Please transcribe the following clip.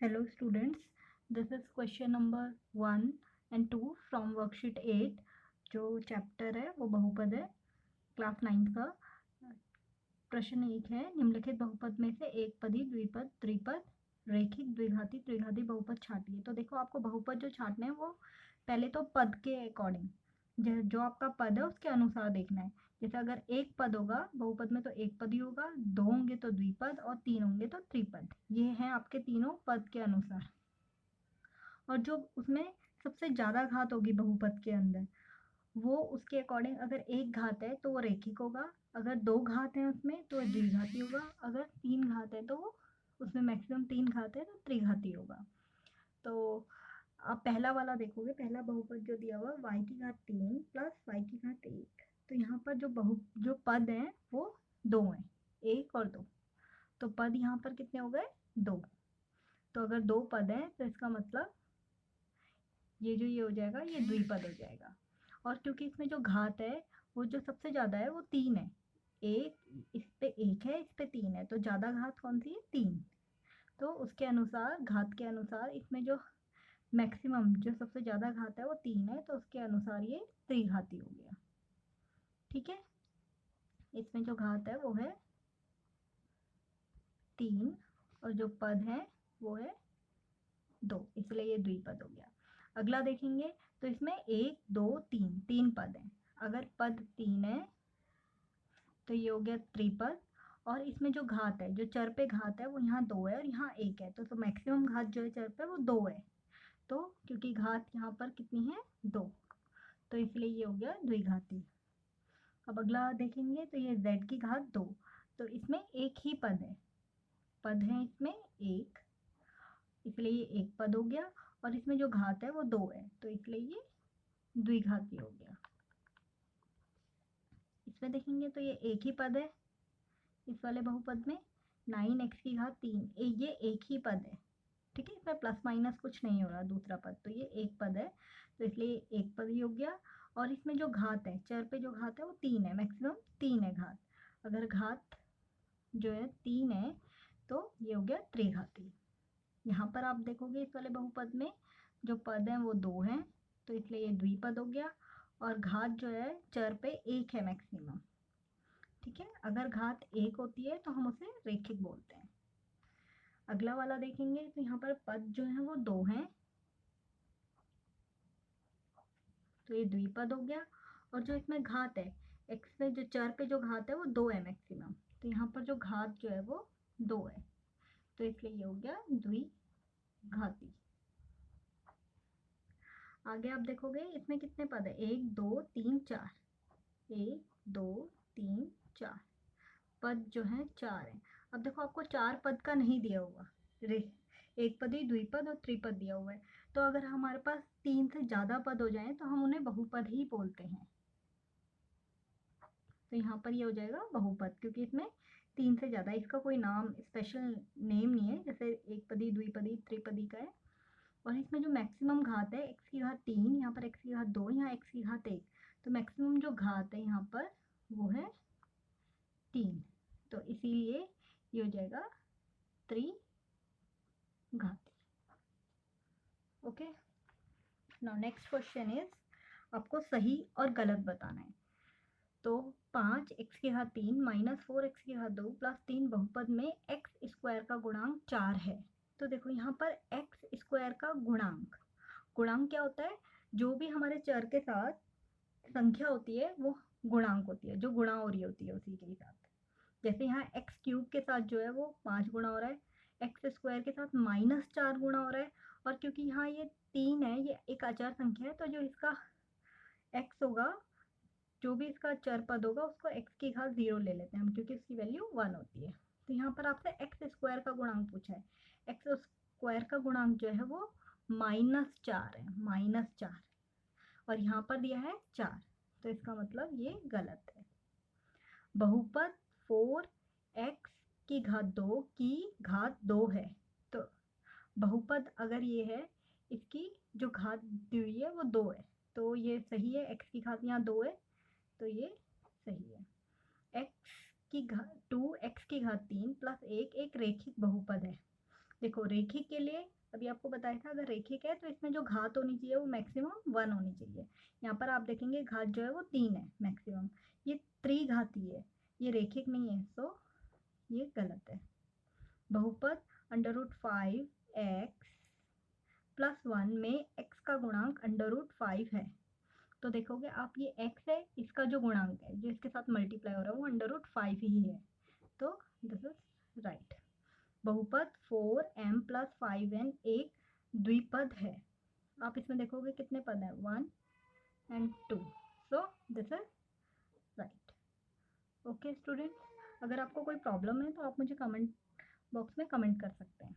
Hello students, this is question number 1 and 2 from worksheet 8. जो chapter है वो बहुपद है क्लास 9 का। प्रश्न 1 है, निम्नलिखित बहुपद में से एक पदी द्विपद त्रिपद रेखिक द्विघाती त्रिघाती बहुपद छांटिए। तो देखो आपको बहुपद जो छांटने हैं वो पहले तो पद के अकॉर्डिंग, जो आपका पद है उसके अनुसार देखना है। जैसे अगर एक पद होगा बहुपद में तो एक पद ही होगा, दो होंगे तो द्विपद और तीन होंगे तो त्रिपद। ये हैं आपके तीनों पद के अनुसार। और जो उसमें सबसे ज़्यादा घात होगी बहुपद के अंदर वो उसके अकॉर्डिंग, अगर एक घात है तो वो रेखिक होगा, अगर दो घात है उसमें तो वो द्विघाती होगा, अगर तीन घात है तो वो उसमें मैक्सिमम तीन घात है तो त्रिघाती होगा। तो आप पहला वाला देखोगे, पहला बहुपद जो दिया हुआ y की घात 3 प्लस y की घात 1। तो यहाँ पर जो पद हैं वो दो हैं, एक और दो। तो पद यहाँ पर कितने हो गए? दो। तो अगर दो पद हैं तो इसका मतलब ये हो जाएगा, ये द्विपद हो जाएगा। और क्योंकि इसमें जो घात है वो जो सबसे ज़्यादा है वो तीन है, एक इस पे एक है, इस पे तीन है, तो ज़्यादा घात कौन सी है? तीन। तो उसके अनुसार, घात के अनुसार इसमें जो मैक्सिमम जो सबसे ज़्यादा घात है वो तीन है, तो उसके अनुसार ये त्रिघाती हो गया। ठीक है, इसमें जो घात है वो है तीन और जो पद है वो है दो, इसलिए ये द्विपद हो गया। अगला देखेंगे तो इसमें एक दो तीन, तीन पद हैं। अगर पद तीन है तो ये हो गया त्रिपद। और इसमें जो घात है, जो चर पे घात है वो यहाँ दो है और यहाँ एक है, तो मैक्सिमम घात जो है चर पे वो दो है। तो क्योंकि घात यहाँ पर कितनी है? दो, तो इसलिए ये हो गया द्विघाती। अब अगला देखेंगे तो ये z की घात दो, तो इसमें एक ही पद है इसमें एक, इसलिए ये एक पद हो गया। और इसमें जो घात है वो दो है, तो इसलिए ये द्विघाती हो गया। इसमें देखेंगे तो ये एक ही पद है, इस वाले बहुपद में 9x की घात 3, ये एक ही पद है। ठीक है, इसमें प्लस माइनस कुछ नहीं हो रहा दूसरा पद, तो ये एक पद है, तो इसलिए एक पद ही हो गया। और इसमें जो घात है, चर पे जो घात है वो तीन है, मैक्सिमम तीन है घात। अगर घात जो है तीन है तो ये हो गया त्रिघाती। यहाँ पर आप देखोगे इस वाले बहुपद में जो पद हैं वो दो हैं, तो इसलिए ये द्विपद हो गया। और घात जो है चर पे एक है मैक्सिमम। ठीक है, अगर घात एक होती है तो हम उसे रेखिक बोलते हैं। अगला वाला देखेंगे तो यहाँ पर पद जो है वो दो हैं, तो ये द्विपद हो गया। और जो इसमें घात है, एक्स में जो चर पे जो घात है वो दो है मैक्सिमम, तो यहाँ पर जो घात जो है वो दो है, तो इसलिए ये हो गया द्विघाती। आगे आप देखोगे इसमें कितने पद है? एक दो तीन चार, एक दो तीन चार पद जो है चार है। अब देखो आपको चार पद का नहीं दिया हुआ, रे एक पदी द्विपद और त्रिपद दिया हुआ है, तो अगर हमारे पास तीन से ज़्यादा पद हो जाएं तो हम उन्हें बहुपद ही बोलते हैं। तो यहाँ पर ये हो जाएगा बहुपद, क्योंकि इसमें तीन से ज़्यादा, इसका कोई नाम स्पेशल नेम नहीं है जैसे एक पदी द्विपदी त्रिपदी का है। और इसमें जो मैक्सिमम घात है एक्स की घात 3, यहाँ पर एक्स की घात 2, यहाँ एक्स की घात 1, तो मैक्सिमम जो घात है यहाँ पर वो है 3, तो इसीलिए ये हो जाएगा त्रिघाती। Okay, now next question is, आपको सही और गलत बताना है। तो 5x की घात 3 माइनस 4x की घात 2 प्लस 3 बहुपद में एक्स स्क्वायर का गुणांक 4 है। तो देखो यहाँ पर एक्स स्क्वायर का गुणांक, गुणांक क्या होता है? जो भी हमारे चर के साथ संख्या होती है वो गुणांक होती है, जो गुणा हो रही होती है उसी के साथ। जैसे यहाँ एक्स क्यूब के साथ जो है वो 5 गुणा हो रहा है, एक्स स्क्वायर के साथ -4 गुणा हो रहा है। और क्योंकि यहाँ ये 3 है, ये एक अचर संख्या है, तो जो इसका एक्स होगा, जो भी इसका चर पद होगा उसको एक्स की घात 0 ले लेते हैं हम, क्योंकि इसकी वैल्यू 1 होती है। तो यहाँ पर आपसे एक्स स्क्वायर का गुणांक पूछा है, एक्स स्क्वायर का गुणांक जो है वो -4 है, -4, और यहाँ पर दिया है 4, तो इसका मतलब ये गलत है। बहुपद 4x की घात 2 की घात 2 है, तो बहुपद अगर ये है, इसकी जो घात दी हुई है वो 2 है, तो ये सही है। x की घात यहाँ 2 है, तो ये सही है। x की घात 2, x की घात 3 प्लस 1 एक रेखिक बहुपद है। देखो रेखिक के लिए अभी आपको बताया था, अगर रेखिक है तो इसमें जो घात होनी चाहिए वो मैक्सिमम 1 होनी चाहिए। यहाँ पर आप देखेंगे घात जो है वो 3 है मैक्सिमम, ये त्रिघाती है, ये रेखिक नहीं है, तो ये गलत है। बहुपद √5x + 1 में x का गुणांक √5 है, तो देखोगे आप ये x है, इसका जो गुणांक है जो इसके साथ मल्टीप्लाई हो रहा है वो √5 ही है, तो दिस इज राइट। बहुपद 4m + 5n एक द्विपद है। आप इसमें देखोगे कितने पद हैं, 1 and 2, so this is right. Okay students, अगर आपको कोई प्रॉब्लम है तो आप मुझे कमेंट बॉक्स में कमेंट कर सकते हैं।